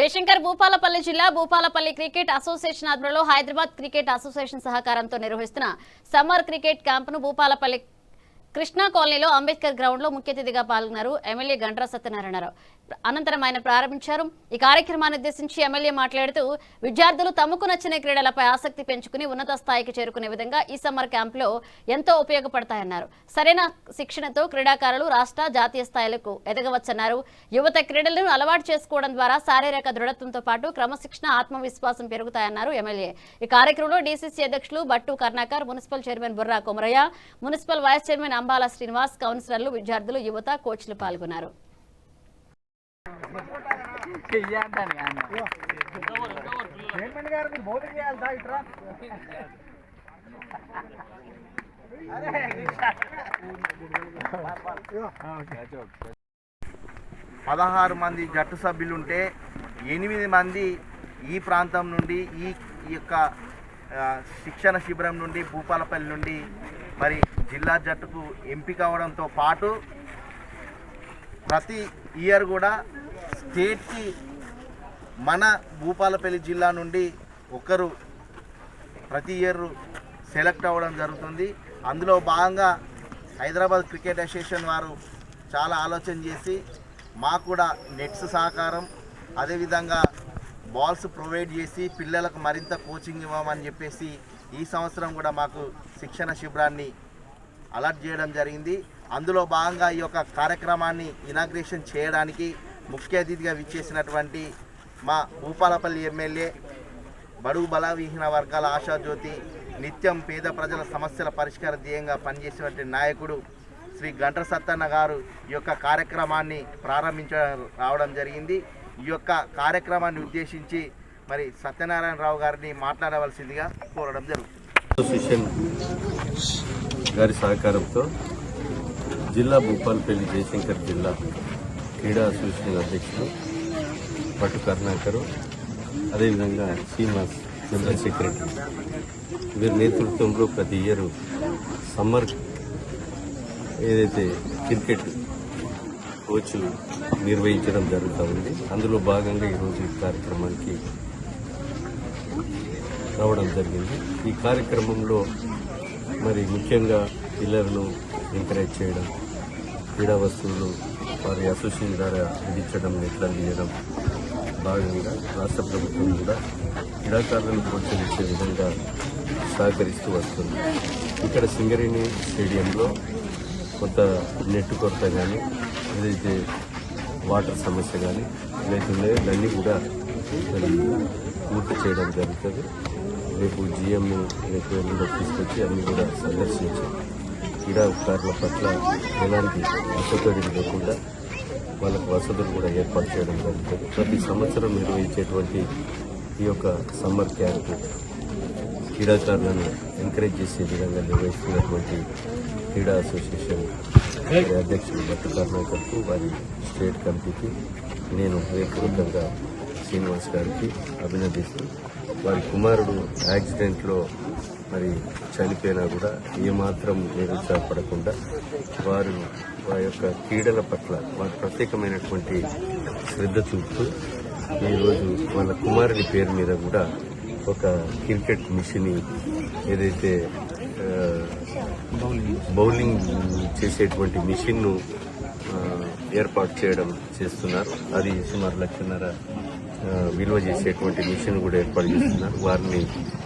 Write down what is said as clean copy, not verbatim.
జయశంకర్ భూపాలపల్లి జిల్లా Bhupalpally cricket association ఆధ్వర్యంలో Hyderabad cricket association సహకారంతో నిర్వహిస్తున్న సమ్మర్ క్రికెట్ క్యాంపును భూపాలపల్లి కృష్ణా కాలనీలో అంబేద్కర్ గ్రౌండ్ లో ముఖ్య అతిథిగా పాల్గొన్నారు ఎమ్మెల్యే గంట్రా సత్యనారాయణరావు. అనంతరం ఆయన ప్రారంభించారు. ఈ కార్యక్రమాన్ని ఉద్దేశించి ఎమ్మెల్యే మాట్లాడుతూ విద్యార్థులు తమకు నచ్చిన క్రీడలపై ఆసక్తి పెంచుకుని ఉన్నత స్థాయికి చేరుకునే విధంగా ఈ సమ్మర్ క్యాంపులో ఎంతో ఉపయోగపడతాయన్నారు. సరైన శిక్షణతో క్రీడాకారులు రాష్ట్ర జాతీయ స్థాయిలకు ఎదగవచ్చన్నారు. యువత క్రీడలను అలవాటు చేసుకోవడం ద్వారా శారీరక దృఢత్వంతో పాటు క్రమశిక్షణ ఆత్మవిశ్వాసం పెరుగుతాయన్నారు ఎమ్మెల్యే. ఈ కార్యక్రమంలో డీసీసీ అధ్యక్షులు Battu Karnakar, municipal chairman Burra Komaraiah, municipal vice chairman Ambala Srinivas, కౌన్సిలర్లు, విద్యార్థులు, యువత, కోచ్లు పాల్గొన్నారు. పదహారు మంది జట్టు సభ్యులుంటే 8 మంది ఈ ప్రాంతం నుండి ఈ యొక్క శిక్షణ శిబిరం నుండి భూపాలపల్లి నుండి మరి జిల్లా జట్టుకు ఎంపిక అవడంతో పాటు ప్రతి ఇయర్ కూడా స్టేట్కి మన భూపాలపల్లి జిల్లా నుండి ఒకరు ప్రతి ఇయర్ సెలెక్ట్ అవ్వడం జరుగుతుంది. అందులో భాగంగా హైదరాబాద్ క్రికెట్ అసోసియేషన్ వారు చాలా ఆలోచన చేసి మాకు కూడా నెట్స్ సహకారం, అదేవిధంగా బాల్స్ ప్రొవైడ్ చేసి పిల్లలకు మరింత కోచింగ్ ఇవ్వమని చెప్పేసి ఈ సంవత్సరం కూడా మాకు శిక్షణ శిబిరాన్ని అలర్ట్ చేయడం జరిగింది. అందులో భాగంగా ఈ యొక్క కార్యక్రమాన్ని ఇనాగ్రేషన్ చేయడానికి ముఖ్య అతిథిగా విచ్చేసినటువంటి మా భూపాలపల్లి ఎమ్మెల్యే, బడుగు బలహీన వర్గాల ఆశాజ్యోతి, నిత్యం పేద ప్రజల సమస్యల పరిష్కార ధ్యేయంగా పనిచేసినటువంటి నాయకుడు శ్రీ గంట్రా సత్తన్న గారు ఈ యొక్క కార్యక్రమాన్ని రావడం జరిగింది. ఈ యొక్క కార్యక్రమాన్ని ఉద్దేశించి మరి సత్యనారాయణరావు గారిని మాట్లాడవలసిందిగా కోరడం జరుగుతుంది. అసోసియేషన్ గారి సహకారంతో జిల్లా భూపాలపల్లి జయశంకర్ జిల్లా క్రీడా అసోసియేషన్ అధ్యక్షులు పట్టు కరుణాకరు, అదేవిధంగా శ్రీనివాస్ జనరల్ సెక్రటరీ వీరి నేతృత్వంలో ప్రతి ఇయర్ సమ్మర్ ఏదైతే క్రికెట్ కోచ్ నిర్వహించడం జరుగుతూ ఉంది. అందులో భాగంగా ఈరోజు ఈ కార్యక్రమానికి రావడం జరిగింది. ఈ కార్యక్రమంలో మరి ముఖ్యంగా పిల్లలను ఎంకరేజ్ చేయడం, క్రీడా వస్తువులు వారి అసోసియేషన్ ద్వారా విధించడం, నెట్లను తీయడం భాగంగా రాష్ట్ర ప్రభుత్వం కూడా క్రీడాకారులను ప్రోత్సహించే విధంగా సహకరిస్తూ వస్తుంది. ఇక్కడ సింగరేణి స్టేడియంలో కొంత నెట్ కొరత కానీ, ఏదైతే వాటర్ సమస్య కానీ లేకుంటే ఇవన్నీ కూడా మరి పూర్తి చేయడం జరుగుతుంది. రేపు జిఎంని రేపు ఎల్లుండో తీసుకొచ్చి అన్నీ కూడా సందర్శించి క్రీడాకారుల పట్ల ఎలాంటి అసౌకర్యం లేకుండా వాళ్ళకు వసతులు కూడా ఏర్పాటు చేయడం జరుగుతుంది. ప్రతి సంవత్సరం నిర్వహించేటువంటి ఈ యొక్క సమ్మర్ క్యాంపు క్రీడాకారులను ఎంకరేజ్ చేసే విధంగా నిర్వహిస్తున్నటువంటి క్రీడా అసోసియేషన్ అధ్యక్షులు బట్టు కర్ణాకర్కు, వారి స్టేట్ కమిటీకి నేను హృదయపూర్వకంగా శ్రీనివాస్ గారికి అభినందిస్తూ, వారి కుమారుడు యాక్సిడెంట్లో మరి చనిపోయినా కూడా ఏమాత్రం నిరుత్సాహపడకుండా వారి యొక్క క్రీడల పట్ల వారి ప్రత్యేకమైనటువంటి శ్రద్ధ చూపుతూ ఈరోజు వాళ్ళ కుమారుడి పేరు మీద కూడా ఒక క్రికెట్ మిషన్ ఏదైతే బౌలింగ్ చేసేటువంటి మిషన్ను ఏర్పాటు చేస్తున్నారు. అది సుమారు 1,50,000 విలువ చేసేటువంటి మిషన్ కూడా ఏర్పాటు చేస్తున్నారు. వారిని